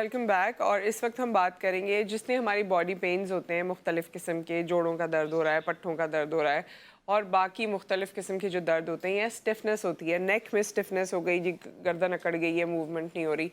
Welcome back. और इस वक्त हम बात करेंगे जिसने हमारी बॉडी पेन्स होते हैं मुख्तलिफ़ किस्म के, जोड़ों का दर्द हो रहा है, पट्ठों का दर्द हो रहा है और बाकी मुख्तलिफ़ किस्म के जो दर्द होते हैं या स्टिफनेस होती है, नेक में स्टिफनेस हो गई जी, गर्दन अकड़ गई है, मूवमेंट नहीं हो रही,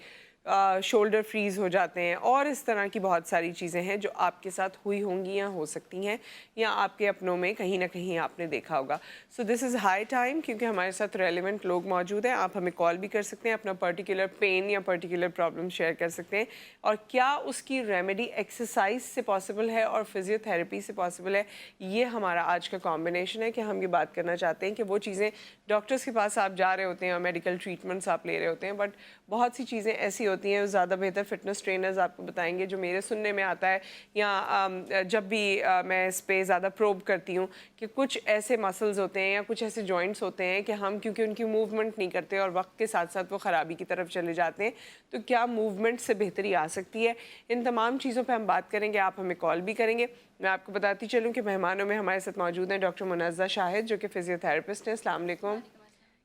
शोल्डर फ्रीज़ हो जाते हैं और इस तरह की बहुत सारी चीज़ें हैं जो आपके साथ हुई होंगी या हो सकती हैं या आपके अपनों में कहीं ना कहीं आपने देखा होगा। So this is high time क्योंकि हमारे साथ रेलिवेंट लोग मौजूद हैं। आप हमें कॉल भी कर सकते हैं, अपना पर्टिकुलर पेन या पर्टिकुलर प्रॉब्लम शेयर कर सकते हैं और क्या उसकी रेमेडी एक्सरसाइज से पॉसिबल है और फिजियोथेरेपी से पॉसिबल है। ये हमारा आज का कॉम्बिनेशन है कि हम ये बात करना चाहते हैं कि वो चीज़ें डॉक्टर्स के पास आप जा रहे होते हैं और मेडिकल ट्रीटमेंट्स आप ले रहे होते हैं, बट बहुत सी चीज़ें ऐसी होती हैं, ज़्यादा बेहतर फिटनेस ट्रेनर्स आपको बताएंगे। जो मेरे सुनने में आता है या जब भी मैं इस पर ज़्यादा प्रोब करती हूँ कि कुछ ऐसे मसल्स होते हैं या कुछ ऐसे जॉइंट्स होते हैं कि हम क्योंकि उनकी मूवमेंट नहीं करते और वक्त के साथ साथ वो ख़राबी की तरफ चले जाते हैं, तो क्या मूवमेंट से बेहतरी आ सकती है। इन तमाम चीज़ों पर हम बात करेंगे, आप हमें कॉल भी करेंगे। मैं आपको बताती चलूँ कि मेहमानों में हमारे साथ मौजूद हैं डॉक्टर मुनज़्ज़ा शाहिद जो कि फिजियोथेरेपिस्ट हैं। अस्सलाम वालेकुम।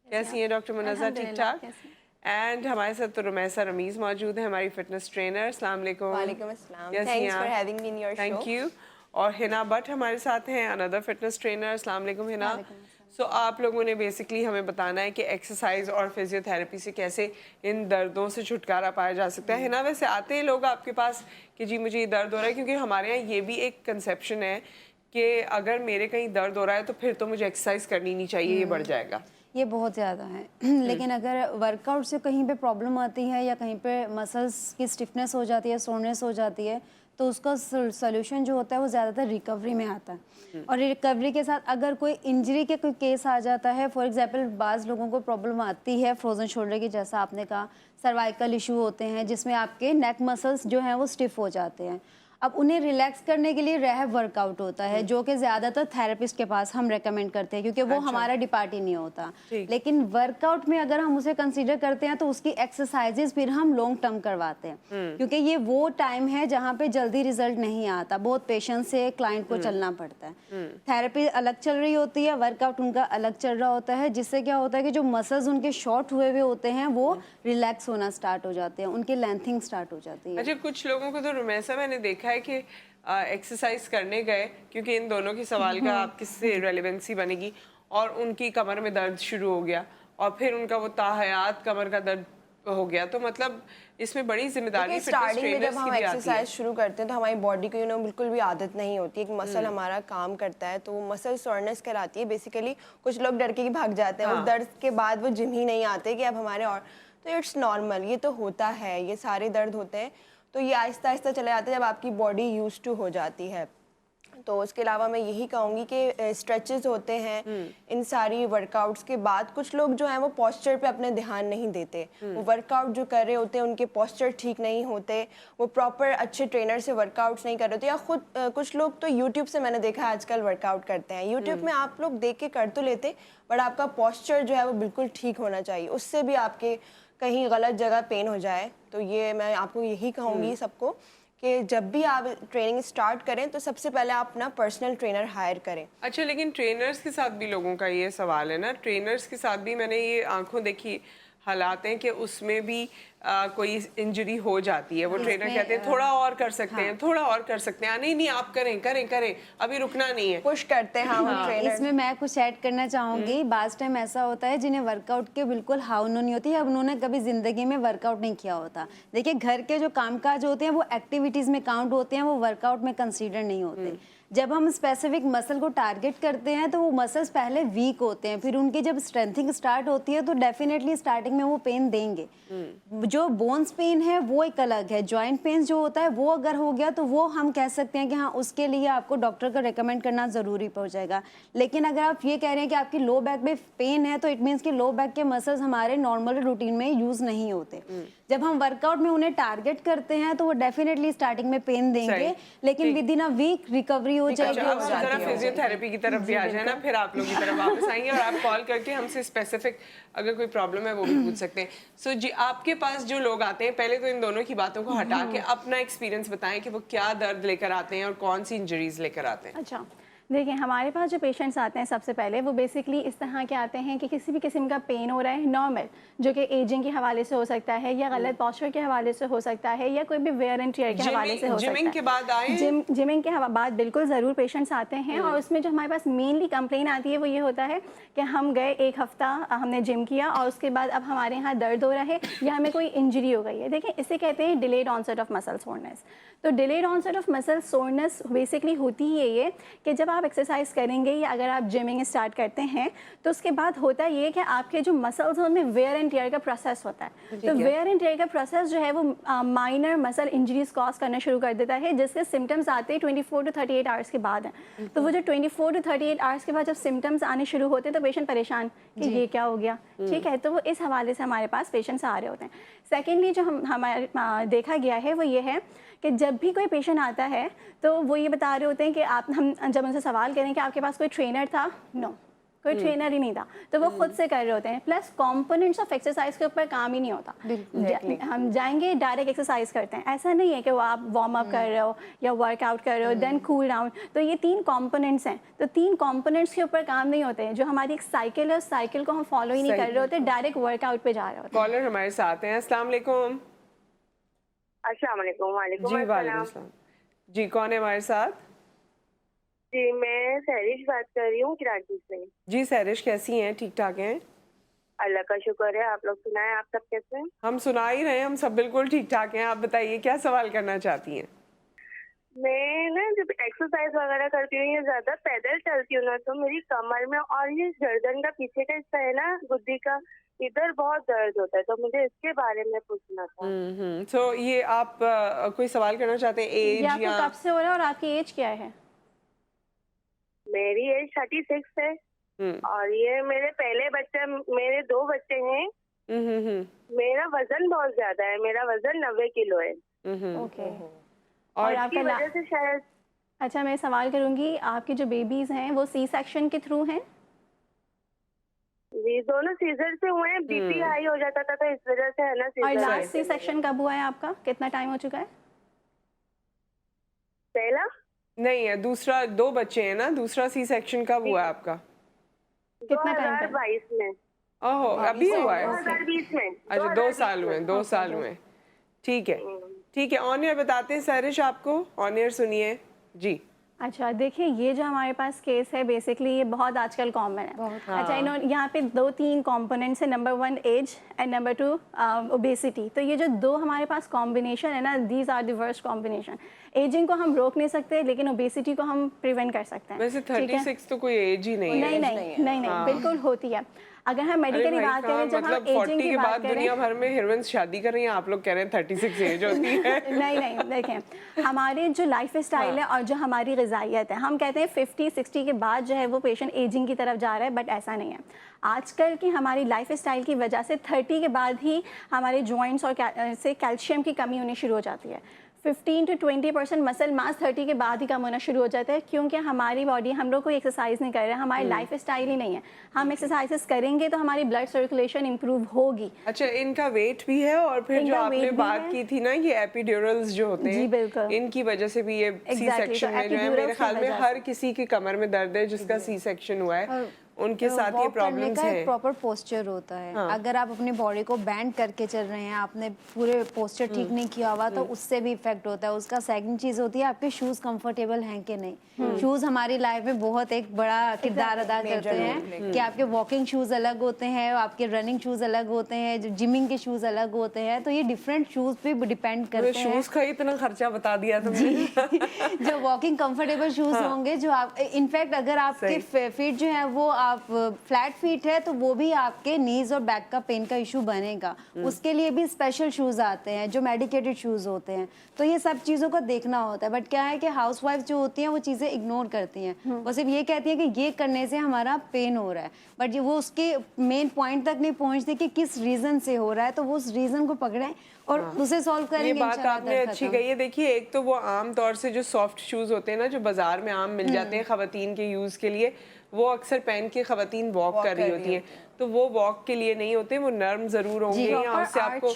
कैसी हैं डॉक्टर मुनज़्ज़ा? ठीक ठाक। एंड हमारे साथ तो रुमैसा रमीज़ मौजूद है, हमारी फिटनेस ट्रेनर। अस्सलाम वालेकुम। वालेकुम अस्सलाम। कैसी थैंक्स हैं फॉर आप? Having me in your show. Thank you. और हिना भट्ट हमारे साथ हैं, अनदर फिटनेस ट्रेनर। अस्सलाम वालेकुम हिना। सो आप लोगों ने बेसिकली हमें बताना है कि एक्सरसाइज और फिजियोथेरेपी से कैसे इन दर्दों से छुटकारा पाया जा सकता है। हिना, वैसे आते हैं लोग आपके पास कि जी मुझे ये दर्द हो रहा है, क्योंकि हमारे यहाँ ये भी एक कंसेप्शन है कि अगर मेरे कहीं दर्द हो रहा है तो फिर तो मुझे एक्सरसाइज करनी नहीं चाहिए, ये बढ़ जाएगा। ये बहुत ज़्यादा है लेकिन अगर वर्कआउट से कहीं पे प्रॉब्लम आती है या कहीं पे मसल्स की स्टिफनेस हो जाती है, सोरनेस हो जाती है, तो उसका सोल्यूशन जो होता है वो ज़्यादातर रिकवरी में आता है। और रिकवरी के साथ अगर कोई इंजरी के कोई केस आ जाता है, फॉर एग्जांपल बाज़ लोगों को प्रॉब्लम आती है फ्रोजन शोल्डर की, जैसा आपने कहा, सर्वाइकल इशू होते हैं जिसमें आपके नेक मसल्स जो हैं वो स्टिफ हो जाते हैं। अब उन्हें रिलैक्स करने के लिए रैप वर्कआउट होता है जो कि ज़्यादातर थेरेपिस्ट के पास हम रेकमेंड करते हैं क्योंकि वो हमारा डिपार्ट ही नहीं होता। लेकिन वर्कआउट में अगर हम उसे कंसीडर करते हैं तो उसकी एक्सरसाइजेस फिर हम लॉन्ग टर्म करवाते हैं क्योंकि ये वो टाइम है जहाँ पे जल्दी रिजल्ट नहीं आता, बहुत पेशेंस से क्लाइंट को चलना पड़ता है। थेरेपी अलग चल रही होती है, वर्कआउट उनका अलग चल रहा होता है, जिससे क्या होता है कि जो मसल्स उनके शॉर्ट हुए हुए होते हैं वो रिलैक्स होना स्टार्ट हो जाते हैं, उनकी लेंथिंग स्टार्ट हो जाती है। अच्छा, कुछ लोगों को तो रुमैसा मैंने देखा है कि एक्सरसाइज करने गए, क्योंकि इन दोनों की सवाल का आप किससे रेलेवेंसी बनेगी, और उनकी कमर में दर्द शुरू हो गया और फिर उनका वो ताहयात कमर का दर्द हो गया। तो मतलब इसमें बड़ी जिम्मेदारी स्टार्टिंग में जब हम एक्सरसाइज शुरू करते हैं तो हमारी बॉडी को बिल्कुल भी आदत नहीं होती, एक मसल हमारा काम करता है तो वो मसल सोरनेस कराती है बेसिकली। कुछ लोग डर के भाग जाते हैं, उस दर्द के बाद वो जिम ही नहीं आते कि अब हमारे, और तो इट्स नॉर्मल, ये तो होता है, ये सारे दर्द होते हैं। तो ये आहिस्ता आहिस्ता चले जाते हैं जब आपकी बॉडी यूज टू हो जाती है। तो उसके अलावा मैं यही कहूँगी कि स्ट्रेचेस होते हैं इन सारी वर्कआउट्स के बाद। कुछ लोग जो हैं वो पोस्चर पे अपने ध्यान नहीं देते, वो वर्कआउट जो कर रहे होते हैं उनके पोस्चर ठीक नहीं होते, वो प्रॉपर अच्छे ट्रेनर से वर्कआउट्स नहीं कर रहे होते, या खुद कुछ लोग तो यूट्यूब से, मैंने देखा आजकल वर्कआउट करते हैं यूट्यूब में, आप लोग देख के कर तो लेते बट आपका पोस्चर जो है वो बिल्कुल ठीक होना चाहिए, उससे भी आपके कहीं गलत जगह पेन हो जाए। तो ये मैं आपको यही कहूँगी सबको कि जब भी आप ट्रेनिंग स्टार्ट करें तो सबसे पहले आप अपना पर्सनल ट्रेनर हायर करें। अच्छा, लेकिन ट्रेनर्स के साथ भी लोगों का ये सवाल है ना, ट्रेनर्स के साथ भी मैंने ये आंखों देखी हालात हैं कि उसमें भी कोई इंजरी हो जाती है, वो ट्रेनर कहते हैं थोड़ा और कर सकते हैं, थोड़ा और कर सकते हैं, नहीं नहीं आप करें करें करें, अभी रुकना नहीं है, पुश करते हैं हम ट्रेनर। इसमें मैं कुछ ऐड करना चाहूँगी। बाज़ टाइम ऐसा होता है जिन्हें वर्कआउट के बिल्कुल हाउनो नहीं होती है, अब उन्होंने कभी ज़िंदगी में वर्कआउट नहीं किया होता। देखिए, घर के जो कामकाज होते हैं वो एक्टिविटीज़ में काउंट होते हैं, वो वर्कआउट में कंसीडर नहीं होते। जब हम स्पेसिफिक मसल को टारगेट करते हैं तो वो मसल्स पहले वीक होते हैं, फिर उनकी जब स्ट्रेंथिंग स्टार्ट होती है तो डेफिनेटली स्टार्टिंग में वो पेन देंगे। जो बोन्स पेन है वो एक अलग है, जॉइंट पेन जो होता है वो अगर हो गया तो वो हम कह सकते हैं कि हाँ, उसके लिए आपको डॉक्टर का रेकमेंड करना ज़रूरी पड़ जाएगा। लेकिन अगर आप ये कह रहे हैं कि आपकी लो बैक में पेन है तो इट मीन्स कि लो बैक के मसल्स हमारे नॉर्मल रूटीन में यूज़ नहीं होते। जब हम वर्कआउट में उन्हें टारगेट करते हैं तो वो डेफिनेटली स्टार्टिंग में पेन देंगे, लेकिन within a week recovery हो जाएगी। अब जरा फिजियोथेरेपी की तरफ भी आ जाए ना, फिर आप लोग की तरफ वापस आएंगे और आप कॉल करके हमसे स्पेसिफिक अगर कोई प्रॉब्लम है वो भी पूछ सकते हैं। सो जी, आपके पास जो लोग आते हैं, पहले तो इन दोनों की बातों को हटा के अपना एक्सपीरियंस बताएं कि वो क्या दर्द लेकर आते हैं और कौन सी इंजरीज लेकर आते हैं। अच्छा, देखिए हमारे पास जो पेशेंट्स आते हैं सबसे पहले वो बेसिकली इस तरह के आते हैं कि किसी भी किस्म का पेन हो रहा है नॉर्मल, जो कि एजिंग के हवाले से हो सकता है या गलत पॉस्चर के हवाले से हो सकता है या कोई भी वेयर एंड टियर के हवाले से हो सकता है। जिमिंग के बाद आए जिमिंग के बाद बिल्कुल ज़रूर पेशेंट्स आते हैं और उसमें जो हमारे पास मेनली कंप्लेन आती है वो ये होता है कि हम गए एक हफ्ता हमने जिम किया और उसके बाद अब हमारे यहाँ दर्द हो रहा है या हमें कोई इंजरी हो गई है। देखिए इसे कहते हैं delayed onset of muscle soreness. तो delayed onset of muscle soreness basically होती ही ये कि जब आप एक्सरसाइज करेंगे या अगर आप जिमिंग स्टार्ट करते हैं तो उसके बाद होता ये कि आपके जो मसल्स हैं उनमें वेयर एंड टियर का प्रोसेस होता है। तो वेयर एंड टियर का प्रोसेस जो है वो माइनर मसल इंजरीज कॉज करना शुरू कर देता है, जिसके सिम्टम्स आते हैं 24 to 38 आवर्स के बाद हैं। तो वो जो 24 to 38 आवर्स के बाद जब सिम्टम्स आने शुरू होते हैं तो पेशेंट परेशान कि ये क्या हो गया, ठीक है। तो वो इस हवाले से हमारे पास पेशेंट्स आ रहे होते हैं। सेकेंडली जो हमारे देखा गया है वो ये है कि जब भी कोई पेशेंट आता है तो वो ये बता रहे होते हैं कि हम जब उनसे सवाल करें कि आपके पास कोई ट्रेनर था, नो कोई ट्रेनर ही नहीं था, तो वो खुद से कर रहे होते हैं। प्लस कंपोनेंट्स ऑफ एक्सरसाइज के ऊपर काम ही नहीं होता। हम जाएंगे डायरेक्ट एक्सरसाइज करते हैं, ऐसा नहीं है कि वो आप वार्म अप कर रहे हो या वर्कआउट कर रहे हो देन कूल डाउन। तो ये 3 कंपोनेंट्स हैं, तो 3 कंपोनेंट्स के ऊपर काम नहीं होते हैं। जो हमारी एक साइकिल है उस साइकिल को हम फॉलो ही नहीं कर रहे होते, डायरेक्ट वर्कआउट पे जा रहे होते हैं। कॉलर हमारे साथ हैं। अस्सलाम वालेकुम। अस्सलाम वालेकुम। वालेकुम जी वालेकुम अस्सलाम। अस्सलाम। जी कौन है हमारे साथ? जी मैं सहरिश बात कर रही हूँ कराची से। जी सहरिश, कैसी हैं? ठीक ठाक हैं? अल्लाह का शुक्र है। आप लोग सुनाएं, आप सब कैसे हैं? हम सुना ही रहे हैं, हम सब बिल्कुल ठीक ठाक हैं। आप बताइए क्या सवाल करना चाहती हैं? मैं ना जब एक्सरसाइज वगैरह करती हूँ या ज्यादा पैदल चलती हूँ ना तो मेरी कमर में और ये गर्दन का पीछे का हिस्सा है ना गुद्दी का, इधर बहुत दर्द होता है, तो मुझे इसके बारे में पूछना था। तो ये आप कोई सवाल करना चाहते हैं? ये एज आपको या कब से हो रहा है और आपकी एज क्या है? मेरी एज 36 है और ये मेरे पहले बच्चे, मेरे 2 बच्चे हैं। मेरा वजन बहुत ज्यादा है, मेरा वजन 90 किलो है। ओके। और आपका इसकी वजह से शायद। अच्छा मैं सवाल करूंगी, आपके जो बेबीज हैं वो सी सेक्शन के थ्रू हैं? जी दोनों सीजर से हुए हैं। बीपी हाई हो जाता था तो इस वजह से है ना और सीजर। लास्ट सी सेक्शन कब हुआ है आपका, कितना टाइम हो चुका है? पहला नहीं है, दूसरा 2 बच्चे हैं ना, दूसरा सी सेक्शन कब हुआ है आपका? कितना टाइम पहले? 2022 में। ओहो अभी हुआ है? 2020 में। अच्छा 2 साल हुए, 2 साल हुए। ठीक है ठीक है। ऑन एयर बताते हैं सहरिश आपको, ऑन एयर सुनिए जी। अच्छा देखिए ये जो हमारे पास केस है बेसिकली ये बहुत आजकल कॉमन है। अच्छा इन्होंने यहाँ पे 2-3 कंपोनेंट्स है, number 1 age and number 2 obesity. तो ये जो 2 हमारे पास कॉम्बिनेशन है ना, these are the worst combination. Ageing को हम रोक नहीं सकते लेकिन ओबेसिटी को हम प्रिवेंट कर सकते हैं। वैसे 36 तो कोई एज ही नहीं है। नहीं बिल्कुल होती है। अगर हम मेडिकली बात करें, जब हम मतलब एजिंग 40 की के बात बाद करें, दुनिया भर में हीरोइंस शादी कर रही हैं, आप लोग कह रहे हैं 36 एज होती है। नहीं देखें हमारे जो लाइफ स्टाइल है और जो हमारी ग़िज़ाइयत है, हम कहते हैं 50-60 के बाद जो है वो पेशेंट एजिंग की तरफ जा रहा है, बट ऐसा नहीं है। आजकल की हमारी लाइफ स्टाइल की वजह से 30 के बाद ही हमारे जॉइंट्स और से कैल्शियम की कमी होनी शुरू हो जाती है। 15 to 20% मसल मास 30 के बाद ही कम होना शुरू हो जाता है, क्योंकि हमारी बॉडी, हम लोग कोई एक्सरसाइज नहीं कर रहे हैं, हमारी लाइफ स्टाइल ही नहीं है। हम एक्सरसाइजेस करेंगे तो हमारी ब्लड सर्कुलेशन इंप्रूव होगी। अच्छा इनका वेट भी है और फिर जो आपने बात की थी ना ये एपिड्यूरल्स जो होते हैं, जी बिल्कुल, इनकी वजह से भी ये सी सेक्शन में जो है, मेरे ख्याल में हर किसी की कमर में दर्द है जिसका सी सेक्शन हुआ है, उनके साथ ये प्रॉब्लम्स हैं। प्रॉपर पोस्चर होता है। अगर आप अपनी बॉडी को बैंड करके चल रहे हैं, आपने पूरे पोस्चर ठीक नहीं किया हुआ तो उससे भी इफेक्ट होता है। उसका सेकंड चीज होती है आपके शूज कंफर्टेबल हैं कि नहीं। शूज हमारी लाइफ में बहुत एक बड़ा किरदार अदा करते हैं कि आपके वॉकिंग शूज अलग होते हैं, आपके रनिंग शूज अलग होते हैं, जो जिमिंग के शूज अलग होते हैं, तो ये डिफरेंट शूज पे डिपेंड करते हैं। शूज का इतना खर्चा बता दिया तुमने। जो वॉकिंग कंफर्टेबल शूज होंगे, जो आप इनफैक्ट अगर आपके फीट जो है वो आप फ्लैट फीट है तो वो भी आपके नीज और बैक का पेन का इशू बनेगा। उसके लिए भी स्पेशल शूज आते हैं जो मेडिकेटेड शूज होते हैं। तो ये सब चीज़ों को देखना होता है। बट क्या है कि हाउसवाइफ जो होती हैं वो चीज़ें इग्नोर करती हैं, वो सिर्फ ये कहती हैं कि ये करने से हमारा पेन हो रहा है, बट ये वो उसके मेन पॉइंट तक नहीं पहुंचते कि किस रीज़न से हो रहा है। तो वो उस रीज़न को पकड़ें और उसे सॉल्व करेंगे। ये बात आपने अच्छी कही है। देखिए एक तो वो आम तौर से जो सॉफ्ट शूज होते हैं ना, जो बाजार में आम मिल जाते हैं खवातीन के यूज के लिए, वो अक्सर पहन के खवातीन वॉक कर रही होती हैं, तो वो वॉक के लिए नहीं होते, वो नर्म जरूर होंगे या उससे आपको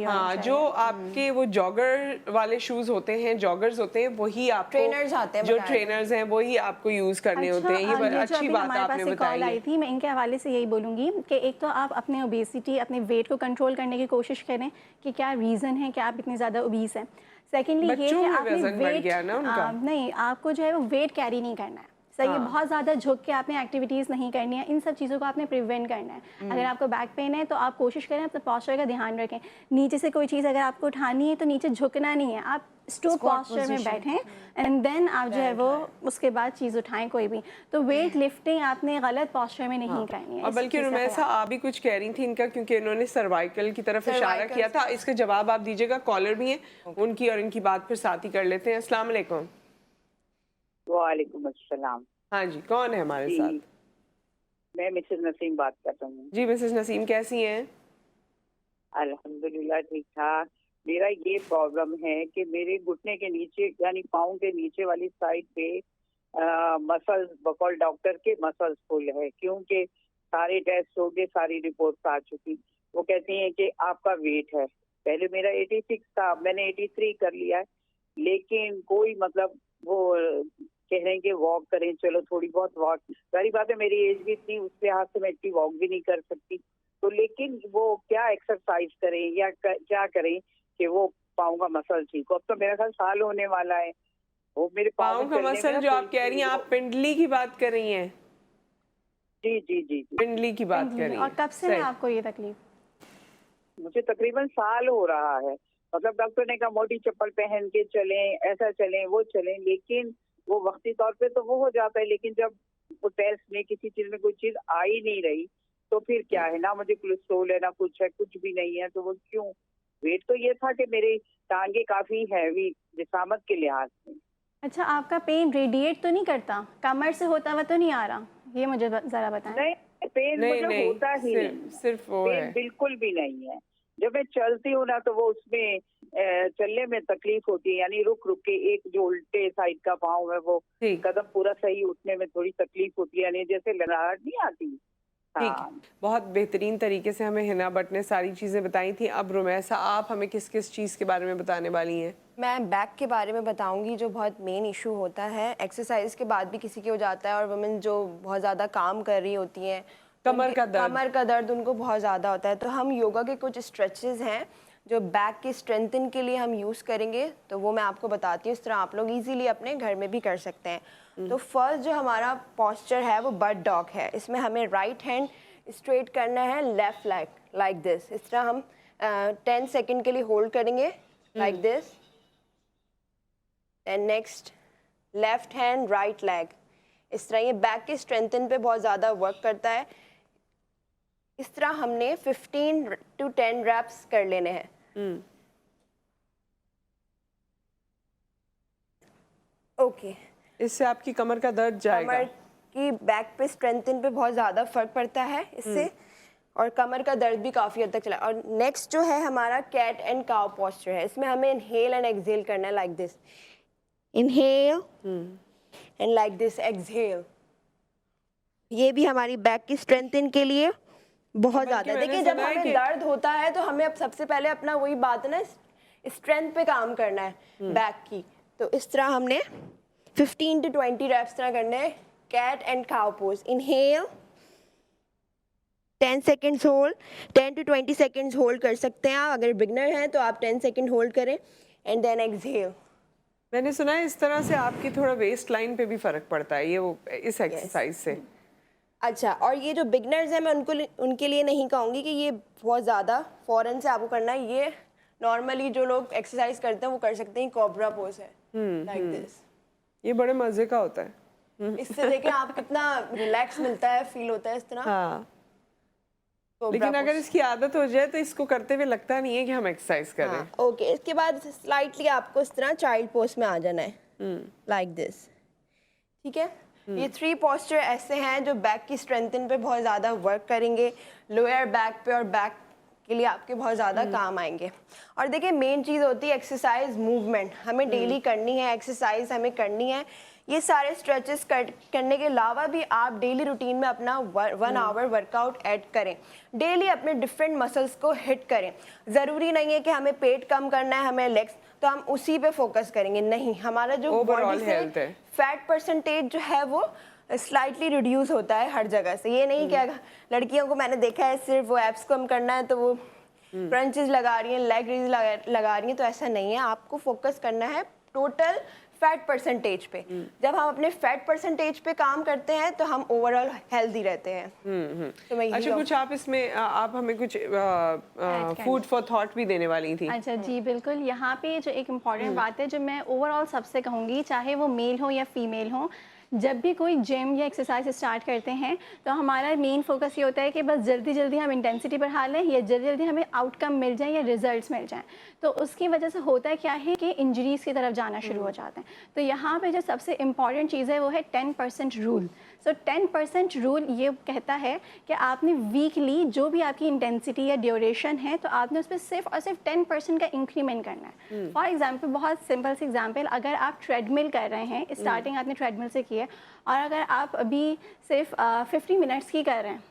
हाँ जो आपके वो जॉगर वाले शूज होते हैं, जॉगर्स होते हैं, वही आपको ट्रेनर्स आते हैं, जो ट्रेनर्स हैं वही आपको यूज करने होते हैं। ये अच्छी बात आपने बताई आई थी, मैं इनके हवाले से यही बोलूँगी कि एक तो आप अपने ओबेसिटी, अपने वेट को कंट्रोल करने की कोशिश करें कि क्या रीज़न है कि आप इतनी ज़्यादा ओबीस हैं। सेकेंडली ये कि आपने वेट नहीं, आपको जो है वो वेट कैरी नहीं करना है, सही है। बहुत ज़्यादा झुक के आपने एक्टिविटीज़ नहीं करनी है, इन सब चीज़ों को आपने प्रिवेंट करना है। अगर आपको बैक पेन है तो आप कोशिश करें अपने पोस्चर का ध्यान रखें। नीचे से कोई चीज़ अगर आपको उठानी है तो नीचे झुकना नहीं है, आप स्टोक पोस्चर में बैठें एंड देन आप जो है वो उसके बाद चीज़ उठाएं कोई भी। तो वेट लिफ्टिंग आपने गलत पोस्चर में नहीं करनी है। और बल्कि रुमैसा आप भी कुछ कह रही थी इनका, क्योंकि इन्होंने सर्वाइकल की तरफ इशारा किया था, इसका जवाब आप दीजिएगा। कॉलर भी हैं उनकी और इनकी बात फिर साथ ही कर लेते हैं। अस्सलाम वालेकुम। वालेकुम अस्सलाम। हाँ जी, कौन है हमारे साथ? मैं मिसेस नसीम बात कर रही हूँ। जी मिसेस नसीम, कैसी हैं? अल्हम्दुलिल्लाह ठीक ठाक। मेरा ये प्रॉब्लम है कि मेरे घुटने के नीचे यानी पाँव के नीचे वाली साइड पे मसल्स, बकौल डॉक्टर के मसल्स फुल है, क्योंकि सारे टेस्ट हो गए, सारी रिपोर्ट्स आ चुकी। वो कहती हैं कि आपका वेट है, पहले मेरा 86 था, मैंने 83 कर लिया है, लेकिन कोई मतलब वो कह रहे हैं कि वॉक करें, चलो थोड़ी बहुत वॉक। सारी बात है, मेरी एज भी इतनी, उस लिहाज से मैं इतनी वॉक भी नहीं कर सकती, तो लेकिन वो क्या एक्सरसाइज करें या क्या करें कि वो पाँव का मसल ठीक हो। अब तो मेरा ख्याल साल होने वाला है, वो मेरे पाँव का मसल जो आप कह रही हैं, आप पिंडली की बात कर रही हैं? जी जी जी जी, पिंडली की बात कर रही हैं। और कब से है आपको ये तकलीफ? मुझे तकरीबन साल हो रहा है। मतलब डॉक्टर ने कहा मोटी चप्पल पहन के चलें, ऐसा चलें, वो चलें, लेकिन वो वक्ती तौर पे तो वो हो जाता है, लेकिन जब वो टेस्ट में किसी चीज में कोई चीज आ ही नहीं रही तो फिर क्या है, ना मुझे कोलेस्ट्रॉल है ना कुछ है, कुछ भी नहीं है, तो वो क्यों? वेट तो ये था कि मेरी टांगे काफी हैवी जिसामत के लिहाज से। अच्छा, आपका पेन रेडिएट तो नहीं करता, कमर से होता हुआ तो नहीं आ रहा? ये मुझे जरा बताएं। नहीं, पेन मुझे होता ही नहीं, सिर्फ वो पेन है। बिल्कुल भी नहीं है। जब मैं चलती हूँ ना तो वो उसमें चलने में तकलीफ होती है, यानी रुक रुक के एक जो उल्टे साइड का पाँव है वो कदम पूरा सही उठने में थोड़ी तकलीफ होती है, यानी जैसे लड़ाहट नहीं आती। ठीक है, बहुत बेहतरीन तरीके से हमें हिना भट्ट ने सारी चीज़ें बताई थी। अब रुमैसा, आप हमें किस किस चीज़ के बारे में बताने वाली हैं? मैं बैक के बारे में बताऊंगी, जो बहुत मेन इशू होता है, एक्सरसाइज के बाद भी किसी के हो जाता है, और वुमेन जो बहुत ज़्यादा काम कर रही होती हैं, कमर का दर्द उनको बहुत ज़्यादा होता है। तो हम योगा के कुछ स्ट्रेचेस हैं जो बैक की स्ट्रेंथन के लिए हम यूज़ करेंगे, तो वो मैं आपको बताती हूँ। इस तरह आप लोग इजीली अपने घर में भी कर सकते हैं। तो फर्स्ट जो हमारा पोस्चर है वो बर्ड डॉग है। इसमें हमें राइट हैंड स्ट्रेट करना है, लेफ्ट लेग लाइक दिस। इस तरह हम 10 सेकेंड के लिए होल्ड करेंगे like this, and next left hand right leg. इस तरह ये बैक के स्ट्रेंथन पे बहुत ज़्यादा वर्क करता है। इस तरह हमने 15 to 10 रैप्स कर लेने हैं। ओके, इससे आपकी कमर का दर्द जाएगा। कमर की बैक पे स्ट्रेंथन पे बहुत ज़्यादा फर्क पड़ता है इससे, और कमर का दर्द भी काफ़ी हद तक चला। और नेक्स्ट जो है हमारा कैट एंड काउ पोस्चर है। इसमें हमें इनहेल एंड एक्सहेल करना है like this, inhale and like this exhale. ये भी हमारी बैक की स्ट्रेंथन के लिए बहुत ज़्यादा है। देखिए, जब हमें दर्द होता है तो हमें अब सबसे पहले अपना वही बात है ना, स्ट्रेंथ पे काम करना है बैक की। तो इस तरह हमने 15 to 20 रैप्स तरह करने हैं। Cat and cow pose, inhale 10 seconds hold, 10 to 20 seconds hold कर सकते हैं आप। अगर बिगनर हैं तो आप 10 सेकेंड होल्ड करें एंड देन एक्सहेल। मैंने सुना है इस तरह से आपकी थोड़ा वेस्ट लाइन पे भी फर्क पड़ता है ये वो इस एक्सरसाइज से। अच्छा, और ये जो बिगनर्स हैं मैं उनके लिए नहीं कहूँगी कि ये बहुत ज़्यादा फ़ौरन से आपको करना है। ये नॉर्मली जो लोग एक्सरसाइज करते हैं वो कर सकते हैं। कोबरा पोज है लाइक दिस, ये बड़े मजे का होता है। इससे देखें आप कितना रिलैक्स मिलता है, फील होता है इस तरह। हाँ, लेकिन अगर इसकी आदत हो जाए तो इसको करते हुए लगता नहीं है कि हम एक्सरसाइज कर रहे हैं। ओके, इसके बाद स्लाइटली आपको इस तरह चाइल्ड पोज में आ जाना है लाइक दिस। ठीक है, ये 3 पोस्चर ऐसे हैं जो बैक की स्ट्रेंथन पे बहुत ज़्यादा वर्क करेंगे, लोअर बैक पे और बैक के लिए आपके बहुत ज़्यादा काम आएंगे। और देखिए मेन चीज़ होती है एक्सरसाइज, मूवमेंट हमें डेली करनी है, एक्सरसाइज हमें करनी है। ये सारे स्ट्रेचेस करने के अलावा भी आप डेली रूटीन में अपना 1 आवर वर्कआउट ऐड करें, डेली अपने डिफरेंट मसल्स को हिट करें। ज़रूरी नहीं है कि हमें पेट कम करना है, हमें लेग्स, तो हम उसी पे फोकस करेंगे, नहीं, हमारा जो बॉडी से फैट परसेंटेज जो है वो स्लाइटली रिड्यूस होता है हर जगह से। ये नहीं क्या लड़कियों को मैंने देखा है सिर्फ वो एब्स कम करना है तो वो क्रंचेस लगा रही हैं, लेग रेज लगा रही हैं, तो ऐसा नहीं है। आपको फोकस करना है टोटल फैट परसेंटेज पे। जब हम अपने फैट परसेंटेज पे काम करते हैं तो हम ओवरऑल हेल्दी रहते हैं। तो मैं अच्छा, कुछ आप इसमें आप हमें कुछ फूड फॉर थॉट भी देने वाली थी। अच्छा जी बिल्कुल, यहाँ पे जो एक इम्पॉर्टेंट बात है जो मैं ओवरऑल सबसे कहूँगी, चाहे वो मेल हो या फीमेल हो, जब भी कोई जिम या एक्सरसाइज स्टार्ट करते हैं तो हमारा मेन फोकस ये होता है कि बस जल्दी जल्दी हम इंटेंसिटी बढ़ा लें या जल्दी जल्दी हमें आउटकम मिल जाए या रिजल्ट्स मिल जाएं। तो उसकी वजह से होता है क्या है कि इंजरीज़ की तरफ जाना शुरू हो जाते हैं। तो यहाँ पे जो सबसे इम्पॉर्टेंट चीज़ है वो है 10% रूल। सो 10% रूल ये कहता है कि आपने वीकली जो भी आपकी इंटेंसिटी या ड्यूरेशन है तो आपने उस पर सिर्फ और सिर्फ 10% का इंक्रीमेंट करना है। फॉर एग्जाम्पल, बहुत सिंपल सी एग्जाम्पल, अगर आप ट्रेडमिल कर रहे हैं, स्टार्टिंग आपने ट्रेडमिल से की है, और अगर आप अभी सिर्फ 50 मिनट्स की कर रहे हैं,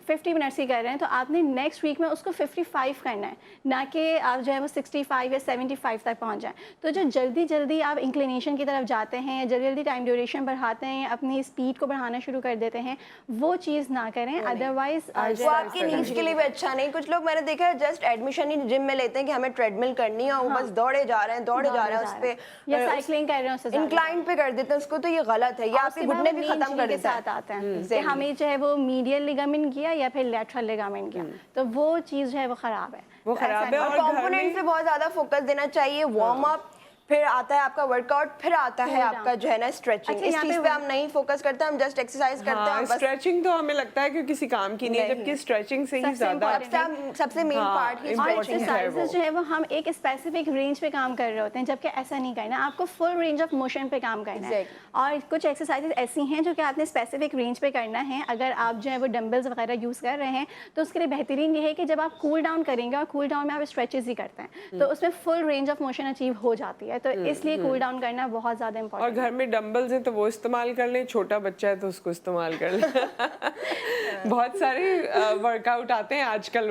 50 मिनट्स की कर रहे हैं, तो आपने नेक्स्ट वीक में उसको 55 करना है, ना कि आप जो है वो 65 या 75 तक पहुंच जाएं। तो जो जल्दी जल्दी आप इंक्लिनेशन की तरफ जाते हैं, जल्दी जल्दी टाइम ड्यूरेशन बढ़ाते हैं, अपनी स्पीड को बढ़ाना शुरू कर देते हैं, वो चीज़ ना करें। अदरवाइज वो आपकी नींद के लिए भी अच्छा नहीं। कुछ लोग मैंने देखा है जस्ट एडमिशन ही जिम में लेते हैं कि हमें ट्रेडमिल करनी है, और वो बस दौड़े जा रहे हैं उस पे, या साइकिलिंग कर रहे हैं, उससे इंक्लाइन पे कर देते हैं उसको, तो ये गलत है। ये आपके घुटने भी खत्म कर देता है। साथ आता है कि हमें जो है वो मीडियल लिगामेंट किया या फिर लैटरल लिगामेंट किया, तो वो चीज़ जो है वो खराब है। वो खराब है। और कंपोनेंट्स पे बहुत ज्यादा फोकस देना चाहिए। वार्म अप, फिर आता है आपका वर्कआउट, फिर आता है आपका जो है ना स्ट्रेचिंग। इस चीज पे हम नहीं फोकस करते, हम जस्ट एक्सरसाइज करते हैं। स्ट्रेचिंग तो हमें लगता है कि किसी काम की नहीं है, जबकि स्ट्रेचिंग से ही ज्यादा सबसे मेन पार्ट ही एक्सरसाइजेस जो है वो हम एक स्पेसिफिक रेंज पे काम कर रहे होते हैं, जबकि ऐसा नहीं करना। आपको फुल रेंज ऑफ मोशन पे काम करना है। और कुछ एक्सरसाइजेस ऐसी हैं जो कि आपने स्पेसिफिक रेंज पे करना है। अगर आप जो है वो डंबल्स वगैरह यूज़ कर रहे हैं तो उसके लिए बेहतरीन ये है कि जब आप कूल डाउन करेंगे, और कूल डाउन में आप स्ट्रेचेस ही करते हैं, तो उसमें full range of motion achieve हो जाती है। तो इसलिए कूल डाउन करना बहुत ज़्यादा इंपॉर्टेंट है। और घर में डंबल्स हैं तो वो इस्तेमाल कर लें, छोटा बच्चा है तो उसको इस्तेमाल कर लें। बहुत सारे वर्कआउट आते हैं आजकल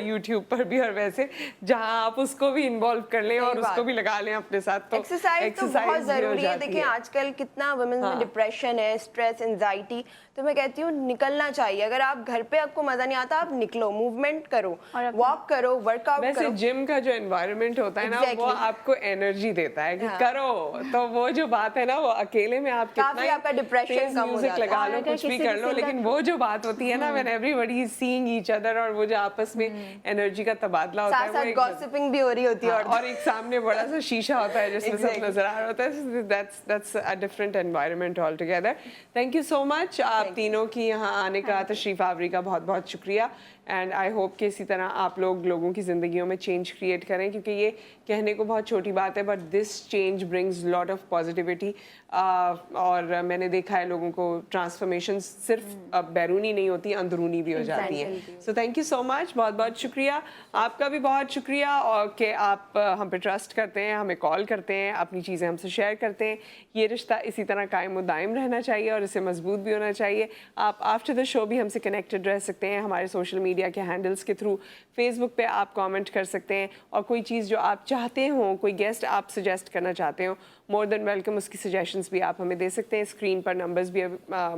यूट्यूब पर भी, और वैसे जहां आप उसको भी इन्वॉल्व कर लें और उसको भी लगा लें अपने साथ, तो एक्सरसाइज तो बहुत जरूरी है। देखिए आजकल कितना वुमेन्स में डिप्रेशन है, स्ट्रेस, एंजाइटी, तो मैं कहती हूँ निकलना चाहिए। अगर आप घर पे आपको मजा नहीं आता, आप निकलो, मूवमेंट करो, वॉक करो, वर्कआउट करो। वैसे जिम का जो एनवायरनमेंट होता है ना, वो आपको एनर्जी देता है कि करो। तो वो जो बात है ना, वो अकेले में आप कितना आपका डिप्रेशन कम हो जाता है, म्यूजिक लगा लो, कुछ भी कर लो, लेकिन वो जो बात होती है ना, when everybody is seeing each other, और वो जो आपस में एनर्जी का तबादला होता है, साथ गॉसिपिंग भी हो रही होती है, और एक सामने बड़ा सा शीशा होता है जिसमें सब नजर आ रहा होता है। That's a different environment all together. Thank you so much आप तीनों की यहाँ आने का, तशरीफ आवरी का बहुत बहुत शुक्रिया। एंड आई होप कि इसी तरह आप लोगों की ज़िंदगियों में चेंज क्रिएट करें, क्योंकि ये कहने को बहुत छोटी बात है, but this change brings lot of positivity. और मैंने देखा है लोगों को ट्रांसफॉर्मेशन सिर्फ बैरूनी नहीं होती, अंदरूनी भी हो जाती है। So thank you so much, बहुत बहुत शुक्रिया। आपका भी बहुत शुक्रिया और कि आप हम पे ट्रस्ट करते हैं, हमें कॉल करते हैं, अपनी चीज़ें हमसे शेयर करते हैं। ये रिश्ता इसी तरह कायम व दायम रहना चाहिए और इसे मजबूत भी होना चाहिए। आप आफ्टर द शो भी हमसे कनेक्टेड रह सकते हैं हमारे सोशल मीडिया के हैंडल्स के थ्रू। फेसबुक पे आप कमेंट कर सकते हैं, और कोई चीज़ जो आप चाहते हो, कोई गेस्ट आप सजेस्ट करना चाहते हो, मोर देन वेलकम, उसकी सजेशंस भी आप हमें दे सकते हैं। स्क्रीन पर नंबर्स भी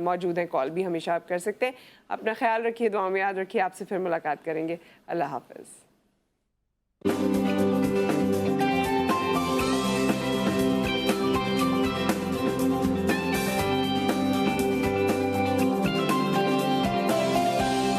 मौजूद हैं, कॉल भी हमेशा आप कर सकते हैं। अपना ख्याल रखिए, दुआ में याद रखिए। आपसे फिर मुलाकात करेंगे। अल्लाह हाफ़िज़।